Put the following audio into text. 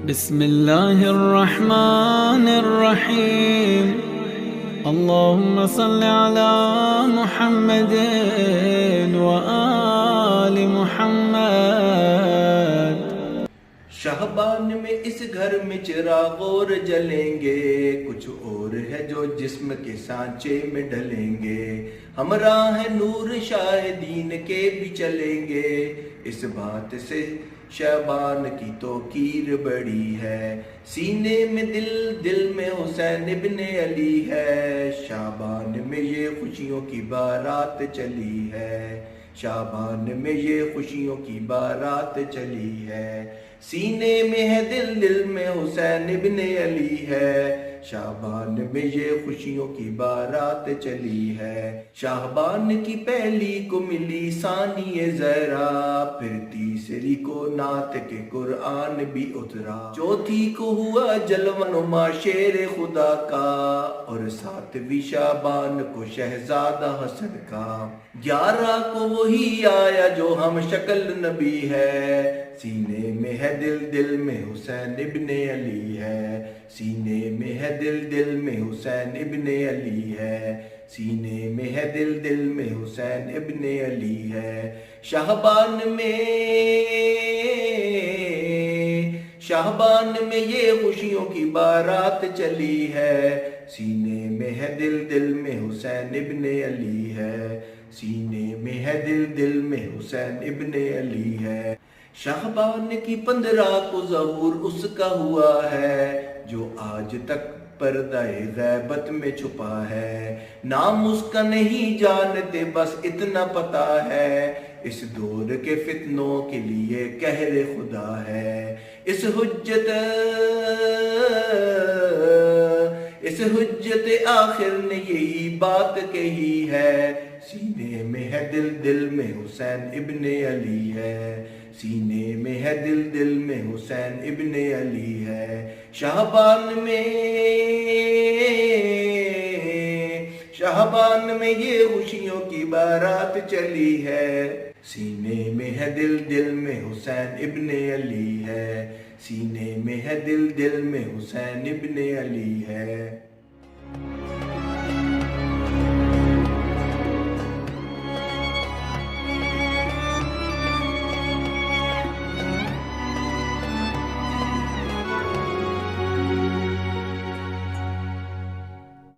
بسم الله الرحمن الرحيم. اللهم صل على محمد وآل محمد. شہبان میں اس گھر میں چراغ اور جلیں گے، کچھ اور ہے جو جسم کے سانچے میں ڈلیں گے، ہمراہ نور شاہدین کے بھی چلیں گے، اس بات سے شعبان کی توقیر بڑی ہے، سینے میں دل، دل میں حسین ابن علی ہے، شعبان میں یہ خوشیوں کی بارات چلی ہے، شعبان میں یہ خوشیوں کی بارات چلی ہے، سینے میں ہے دل، دل میں حسین ابن علی ہے، شعبان میں یہ خوشیوں کی بارات چلی ہے، شعبان کی پہلی کو ملی ثانی زہرا، پھر تیسری کو نعت کے قرآن بھی اترا، چوتھی کو ہوا جلوہ نما شیر خدا کا، اور ساتویں شعبان کو شہزادہ حسن کا، 11 کو وہی آیا جو ہم شکل نبی ہے، سینے میں ہے دل، دل میں حسین ابن علی ہے، سینے میں ہے دل، دل میں حسین ابن علی ہے، سینے میں ہے دل، دل میں حسین ابن علی ہے، شعبان میں یہ خوشیوں کی بارات چلی ہے، سینے میں ہے دل، دل میں حسین ابن علی ہے، سینے میں ہے دل، دل میں حسین ابن علی ہے، شعبان کی 15 کو ظہور اس کا ہوا ہے، جو آج تک پردہ غیبت میں چھپا ہے، نام اس کا نہیں جانتے بس اتنا پتا ہے، اس دور کے فتنوں کے لیے قہر خدا ہے، اس حجت آخر نے یہی بات کہی ہے، سینے میں ہے دل، دل میں حسین ابن علی ہے، سینے میں ہے دل، دل میں حسین ابن علی ہے، شعبان میں یہ خوشیوں کی بارات چلی ہے، سینے میں ہے دل، دل میں حسین ابن علی ہے، سینے میں ہے دل، دل میں حسین ابن علی ہے۔